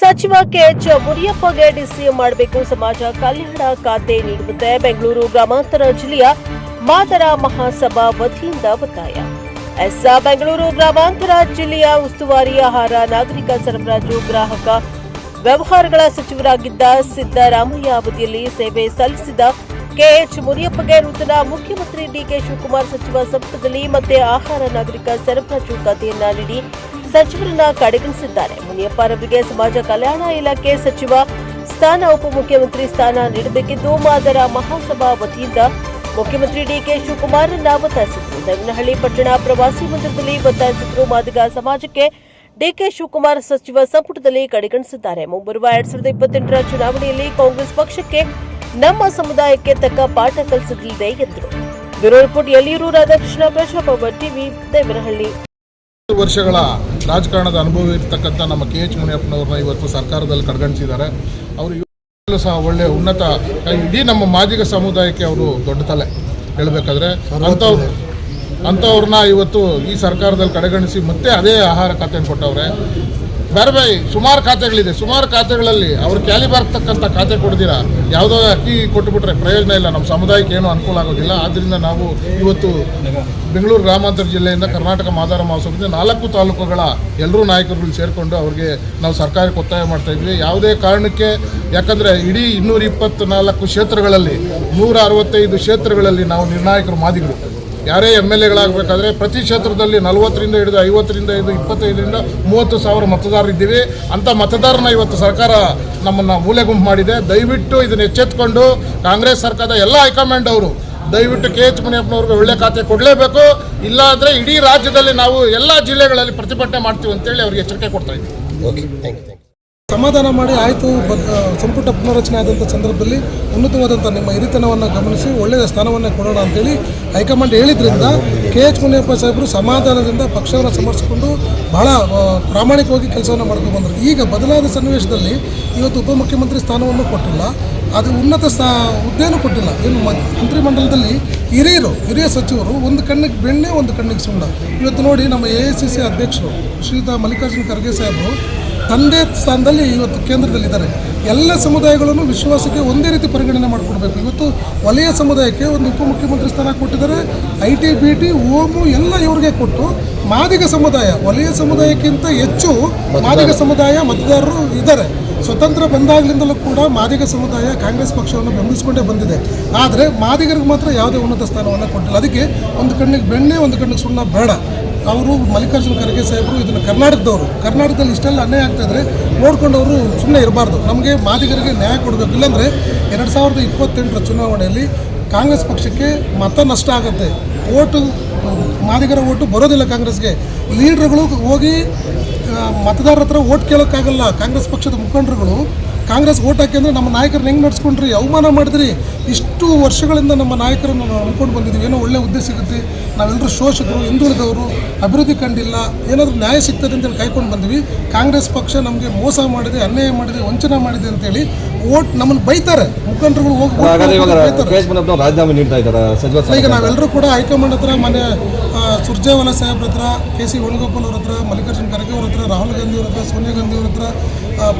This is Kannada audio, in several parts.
ಸಚಿವ ಕೆಎಚ್ ಮುನಿಯಪ್ಪಗೆ ಡಿಸಿಎಂ ಮಾಡಬೇಕು, ಸಮಾಜ ಕಲ್ಯಾಣ ಖಾತೆ ನೀಡುವಂತೆ ಬೆಂಗಳೂರು ಗ್ರಾಮಾಂತರ ಜಿಲ್ಲೆಯ ಮಾದರ ಮಹಾಸಭಾ ವತಿಯಿಂದ ಒತ್ತಾಯ. ಬೆಂಗಳೂರು ಗ್ರಾಮಾಂತರ ಜಿಲ್ಲೆಯ ಉಸ್ತುವಾರಿ ಆಹಾರ ನಾಗರಿಕ ಸರಬರಾಜು ಗ್ರಾಹಕ ವ್ಯವಹಾರಗಳ ಸಚಿವರಾಗಿದ್ದ ಸಿದ್ದರಾಮಯ್ಯ ಅವಧಿಯಲ್ಲಿ ಸೇವೆ ಸಲ್ಲಿಸಿದ ಕೆಎಚ್ ಮುನಿಯಪ್ಪಗೆ ನೂತನ ಮುಖ್ಯಮಂತ್ರಿ ಡಿಕೆ ಶಿವಕುಮಾರ್ ಸಚಿವ ಸಂಪುಟದಲ್ಲಿ ಮತ್ತೆ ಆಹಾರ ನಾಗರಿಕ ಸರಬರಾಜು ಖಾತೆಯನ್ನ ನೀಡಿ ಸಚಿವರನ್ನ ಕಡೆಗಣಿಸಿದ್ದಾರೆ. ಮುನಿಯಪ್ಪರವರಿಗೆ ಸಮಾಜ ಕಲ್ಯಾಣ ಇಲಾಖೆ ಸಚಿವ ಸ್ಥಾನ, ಉಪಮುಖ್ಯಮಂತ್ರಿ ಸ್ಥಾನ ನೀಡಬೇಕೆಂದು ಮಾದರ ಮಹಾಸಭಾ ವತಿಯಿಂದ ಮುಖ್ಯಮಂತ್ರಿ ಡಿಕೆ ಶಿವಕುಮಾರ್ ಒತ್ತಾಯಿಸಿದರು. ದೇವನಹಳ್ಳಿ ಪಟ್ಟಣ ಪ್ರವಾಸಿ ಮಂದಿರದಲ್ಲಿ ಒತ್ತಾಯಿಸಿದರು. ಮಾದಿಗ ಸಮಾಜಕ್ಕೆ ಡಿಕೆ ಶಿವಕುಮಾರ್ ಸಚಿವ ಸಂಪುಟದಲ್ಲಿ ಕಡೆಗಣಿಸಿದ್ದಾರೆ. ಮುಂಬರುವ 2028ರ ಚುನಾವಣೆಯಲ್ಲಿ ಕಾಂಗ್ರೆಸ್ ಪಕ್ಷಕ್ಕೆ ನಮ್ಮ ಸಮುದಾಯಕ್ಕೆ ತಕ್ಕ ಪಾಠ ಕಲಿಸಲಿದೆ ಎಂದರು. Bureau report, Yaliyur Radhakrishna, Prajabhavan TV, Devanahalli. ವರ್ಷಗಳ ರಾಜಕಾರಣದ ಅನುಭವ ಇರತಕ್ಕಂಥ ನಮ್ಮ ಕೆಎಚ್ ಮುನಿಯಪ್ಪನವ್ರನ್ನ ಇವತ್ತು ಸರ್ಕಾರದಲ್ಲಿ ಕಡೆಗಣಿಸಿದ್ದಾರೆ. ಅವರು ಸಹ ಒಳ್ಳೆ ಉನ್ನತ, ಇಡೀ ನಮ್ಮ ಮಾದಿಗ ಸಮುದಾಯಕ್ಕೆ ಅವರು ದೊಡ್ಡ ತಲೆ ಹೇಳಬೇಕಾದ್ರೆ ಅಂಥವ್ರನ್ನ ಇವತ್ತು ಈ ಸರ್ಕಾರದಲ್ಲಿ ಕಡೆಗಣಿಸಿ ಮತ್ತೆ ಅದೇ ಆಹಾರ ಖಾತೆಯನ್ನು ಕೊಟ್ಟವ್ರೆ. ಬೇರೆ ಬೇರೆ ಸುಮಾರು ಖಾತೆಗಳಿದೆ. ಸುಮಾರು ಖಾತೆಗಳಲ್ಲಿ ಅವ್ರು ಕ್ಯಾಲಿ ಬರ್ತಕ್ಕಂಥ ಖಾತೆ ಕೊಡ್ದಿರ ಯಾವುದೋ ಅಕ್ಕಿ ಕೊಟ್ಟುಬಿಟ್ರೆ ಪ್ರಯೋಜನ ಇಲ್ಲ, ನಮ್ಮ ಸಮುದಾಯಕ್ಕೆ ಏನೂ ಅನುಕೂಲ ಆಗೋದಿಲ್ಲ. ಆದ್ದರಿಂದ ನಾವು ಇವತ್ತು ಬೆಂಗಳೂರು ಗ್ರಾಮಾಂತರ ಜಿಲ್ಲೆಯಿಂದ ಕರ್ನಾಟಕ ಮಾದಾರ ಮಹಾಸಭೆಯಿಂದ 4 ತಾಲೂಕುಗಳ ಎಲ್ಲರೂ ನಾಯಕರುಗಳು ಸೇರಿಕೊಂಡು ಅವ್ರಿಗೆ ನಾವು ಸರ್ಕಾರಕ್ಕೆ ಒತ್ತಾಯ ಮಾಡ್ತಾ ಇದ್ವಿ. ಯಾವುದೇ ಕಾರಣಕ್ಕೆ, ಯಾಕಂದರೆ ಇಡೀ 224 ಕ್ಷೇತ್ರಗಳಲ್ಲಿ 165 ಕ್ಷೇತ್ರಗಳಲ್ಲಿ ನಾವು ನಿರ್ಣಾಯಕರು ಮಾದಿಗರು. ಯಾರೇ MLAಗಳಾಗಬೇಕಾದ್ರೆ ಪ್ರತಿ ಕ್ಷೇತ್ರದಲ್ಲಿ 40ರಿಂದ ಹಿಡಿದು 50ರಿಂದ ಹಿಡಿದು 25ರಿಂದ 30 ಸಾವಿರ ಮತದಾರರಿದ್ದೀವಿ. ಅಂಥ ಮತದಾರನ ಇವತ್ತು ಸರ್ಕಾರ ನಮ್ಮನ್ನು ಮೂಲೆ ಗುಂಪು ಮಾಡಿದೆ. ದಯವಿಟ್ಟು ಇದನ್ನು ಎಚ್ಚೆತ್ತುಕೊಂಡು ಕಾಂಗ್ರೆಸ್ ಸರ್ಕಾರದ ಎಲ್ಲ ಹೈಕಮಾಂಡ್ ಅವರು ದಯವಿಟ್ಟು ಕೆಎಚ್ ಮುನಿಯಪ್ಪನವ್ರಿಗೆ ಒಳ್ಳೆ ಖಾತೆ ಕೊಡಲೇಬೇಕು. ಇಲ್ಲಾಂದರೆ ಇಡೀ ರಾಜ್ಯದಲ್ಲಿ ನಾವು ಎಲ್ಲ ಜಿಲ್ಲೆಗಳಲ್ಲಿ ಪ್ರತಿಭಟನೆ ಮಾಡ್ತೀವಿ ಅಂತೇಳಿ ಅವ್ರಿಗೆ ಎಚ್ಚರಿಕೆ ಕೊಡ್ತಾ ಇದ್ದೀವಿ. Okay, thank you. ಸಮಾಧಾನ ಮಾಡಿ ಆಯಿತು. ಸಂಪುಟ ಪುನರಚನೆ ಆದಂಥ ಸಂದರ್ಭದಲ್ಲಿ ಉನ್ನತವಾದಂಥ ನಿಮ್ಮ ಹಿರಿತನವನ್ನು ಗಮನಿಸಿ ಒಳ್ಳೆಯ ಸ್ಥಾನವನ್ನು ಕೊಡೋಣ ಅಂತೇಳಿ ಹೈಕಮಾಂಡ್ ಹೇಳಿದ್ರಿಂದ ಕೆಎಚ್ ಮುನಿಯಪ್ಪ ಸಾಹೇಬರು ಸಮಾಧಾನದಿಂದ ಪಕ್ಷವನ್ನು ಸಮರ್ಥಿಸಿಕೊಂಡು ಬಹಳ ಪ್ರಾಮಾಣಿಕವಾಗಿ ಕೆಲಸವನ್ನು ಮಾಡ್ಕೊಂಡು ಬಂದರು. ಈಗ ಬದಲಾದ ಸನ್ನಿವೇಶದಲ್ಲಿ ಇವತ್ತು ಉಪಮುಖ್ಯಮಂತ್ರಿ ಸ್ಥಾನವನ್ನು ಕೊಟ್ಟಿಲ್ಲ, ಅದು ಉನ್ನತ ಹುದ್ದೆನೂ ಕೊಟ್ಟಿಲ್ಲ. ಏನು ಮಂತ್ರಿಮಂಡಲದಲ್ಲಿ ಹಿರಿಯ ಸಚಿವರು ಒಂದು ಕಣ್ಣಿಗೆ ಬೆಣ್ಣೆ ಒಂದು ಕಣ್ಣಿಗೆ ಸುಣ್ಣ. ಇವತ್ತು ನೋಡಿ, ನಮ್ಮ AICC ಅಧ್ಯಕ್ಷರು ಶ್ರೀಯುತ ಮಲ್ಲಿಕಾರ್ಜುನ ಖರ್ಗೆ ಸಾಹೇಬರು ತಂದೆ ಸ್ಥಾನದಲ್ಲಿ ಇವತ್ತು ಕೇಂದ್ರದಲ್ಲಿದ್ದಾರೆ. ಎಲ್ಲ ಸಮುದಾಯಗಳನ್ನು ವಿಶ್ವಾಸಕ್ಕೆ ಒಂದೇ ರೀತಿ ಪರಿಗಣನೆ ಮಾಡಿಕೊಡ್ಬೇಕು. ಇವತ್ತು ವಲಯ ಸಮುದಾಯಕ್ಕೆ ಒಂದು ಉಪಮುಖ್ಯಮಂತ್ರಿ ಸ್ಥಾನ ಕೊಟ್ಟಿದ್ದಾರೆ. IT, BT, ಓಮು ಎಲ್ಲ ಇವರಿಗೆ ಕೊಟ್ಟು ಮಾದಿಗ ಸಮುದಾಯ, ವಲಯ ಸಮುದಾಯಕ್ಕಿಂತ ಹೆಚ್ಚು ಮಾದಿಗ ಸಮುದಾಯ ಮತದಾರರು ಇದ್ದಾರೆ. ಸ್ವತಂತ್ರ ಬಂದಾಗಲಿಂದಲೂ ಕೂಡ ಮಾದಿಗ ಸಮುದಾಯ ಕಾಂಗ್ರೆಸ್ ಪಕ್ಷವನ್ನು ಬೆಂಬಲಿಸಿಕೊಂಡೇ ಬಂದಿದೆ. ಆದರೆ ಮಾದಿಗರಿಗೆ ಮಾತ್ರ ಯಾವುದೇ ಉನ್ನತ ಸ್ಥಾನವನ್ನು ಕೊಟ್ಟಿಲ್ಲ. ಅದಕ್ಕೆ ಒಂದು ಕಣ್ಣಿಗೆ ಬೆಣ್ಣೆ ಒಂದು ಕಣ್ಣಿಗೆ ಸುಣ್ಣ ಬೇಡ. ಅವರು ಮಲ್ಲಿಕಾರ್ಜುನ ಖರ್ಗೆ ಸಾಹೇಬರು ಇದನ್ನು ಕರ್ನಾಟಕದಲ್ಲಿ ಇಷ್ಟೆಲ್ಲ ಅನ್ಯಾಯ ಆಗ್ತಾಯಿದ್ರೆ ನೋಡ್ಕೊಂಡವರು ಸುಮ್ಮನೆ ಇರಬಾರ್ದು. ನಮಗೆ ಮಾದಿಗರಿಗೆ ನ್ಯಾಯ ಕೊಡಬೇಕು. ಇಲ್ಲಾಂದರೆ 2028ರ ಚುನಾವಣೆಯಲ್ಲಿ ಕಾಂಗ್ರೆಸ್ ಪಕ್ಷಕ್ಕೆ ಮತ ನಷ್ಟ ಆಗುತ್ತೆ. ಮಾದಿಗರ ಓಟು ಬರೋದಿಲ್ಲ ಕಾಂಗ್ರೆಸ್ಗೆ. ಲೀಡ್ರುಗಳು ಹೋಗಿ ಮತದಾರರ ಹತ್ರ ಓಟ್ ಕೇಳೋಕ್ಕಾಗಲ್ಲ. ಕಾಂಗ್ರೆಸ್ ಪಕ್ಷದ ಮುಖಂಡರುಗಳು ಕಾಂಗ್ರೆಸ್ ಓಟ್ ಹಾಕಿ ಅಂದರೆ ನಮ್ಮ ನಾಯಕರನ್ನ ಹೆಂಗೆ ನಡೆಸ್ಕೊಂಡ್ರಿ, ಅವಮಾನ ಮಾಡಿದ್ರಿ. ಇಷ್ಟು ವರ್ಷಗಳಿಂದ ನಮ್ಮ ನಾಯಕರನ್ನು ನಾವು ನಂಬ್ಕೊಂಡು ಬಂದಿದ್ದೀವಿ. ಏನೋ ಒಳ್ಳೆ ಹುದ್ದೆ ಸಿಗುತ್ತೆ, ನಾವೆಲ್ಲರೂ ಶೋಷಕರು, ಹಿಂದುಳಿದವರು, ಅಭಿವೃದ್ಧಿ ಕಂಡಿಲ್ಲ, ಏನಾದರೂ ನ್ಯಾಯ ಸಿಗ್ತದೆ ಅಂತೇಳಿ ಕಾಯ್ಕೊಂಡು ಬಂದ್ವಿ. ಕಾಂಗ್ರೆಸ್ ಪಕ್ಷ ನಮಗೆ ಮೋಸ ಮಾಡಿದೆ, ಅನ್ಯಾಯ ಮಾಡಿದೆ, ವಂಚನೆ ಮಾಡಿದೆ ಅಂತೇಳಿ ಓಟ್ ನಮ್ಮನ್ನು ಬೈತಾರೆ. ಮುಖಂಡರುಗಳು ಹೋಗಿ ಈಗ ನಾವೆಲ್ಲರೂ ಕೂಡ ಹೈಕಮಾಂಡ್ ಹತ್ರ, ಮನೆ ಸುರ್ಜೇವಾಲಾ ಸಾಹೇಬ್ರ ಹತ್ರ, KC ವೇಣುಗೋಪಾಲ್ ಅವ್ರ ಹತ್ರ, ಮಲ್ಲಿಕಾರ್ಜುನ ಖರ್ಗೆ ಅವ್ರ ಹತ್ರ, ರಾಹುಲ್ ಗಾಂಧಿ ಅವ್ರ ಹತ್ರ, ಸೋನಿಯಾ ಗಾಂಧಿ ಅವ್ರ ಹತ್ರ,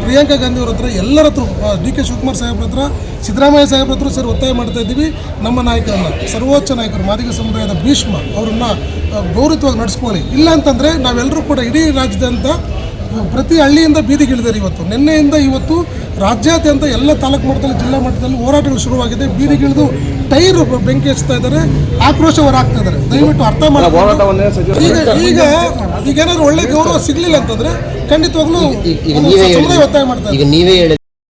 ಪ್ರಿಯಾಂಕಾ ಗಾಂಧಿ ಅವ್ರ ಹತ್ರ, ಎಲ್ಲರ ಹತ್ರ, DK ಶಿವಕುಮಾರ್ ಸಾಹೇಬ್ರ ಹತ್ರ, ಸಿದ್ದರಾಮಯ್ಯ ಸಾಹೇಬ್ರ ಹತ್ರ ಸೇರಿ ಒತ್ತಾಯ ಮಾಡ್ತಾ ಇದ್ದೀವಿ. ನಮ್ಮ ನಾಯಕರನ್ನು, ಸರ್ವೋಚ್ಚ ನಾಯಕರು, ಮಾದಿಗ ಸಮುದಾಯದ ಭೀಷ್ಮ ಅವರನ್ನು ಗೌರವವಾಗಿ ನಡೆಸ್ಕೊಳ್ಳಿ. ಇಲ್ಲ ಅಂತಂದರೆ ನಾವೆಲ್ಲರೂ ಕೂಡ ಇಡೀ ರಾಜ್ಯದಂತ ಪ್ರತಿ ಹಳ್ಳಿಯಿಂದ ಬೀದಿಗಿಳಿದಾರೆ. ಇವತ್ತು ನಿನ್ನೆಯಿಂದ ಇವತ್ತು ರಾಜ್ಯಾದ್ಯಂತ ಎಲ್ಲ ತಾಲೂಕು ಮಟ್ಟದಲ್ಲಿ, ಜಿಲ್ಲಾ ಮಟ್ಟದಲ್ಲಿ ಹೋರಾಟಗಳು ಶುರುವಾಗಿದೆ. ಬೀದಿಗಿಳಿದು ಟೈರ್ ಬೆಂಕಿ ಹಚ್ತಾ ಇದ್ದಾರೆ, ಆಕ್ರೋಶ ಹೊರಾಗ್ತಾ ಇದ್ದಾರೆ. ದಯವಿಟ್ಟು ಅರ್ಥ ಮಾಡಿ. ಈಗ ಏನಾದರೂ ಒಳ್ಳೆ ಗೌರವ ಸಿಗಲಿಲ್ಲ ಅಂತಂದರೆ ಖಂಡಿತವಾಗ್ಲೂ ಸಮುದಾಯ ಒತ್ತಾಯ ಮಾಡ್ತಾರೆ.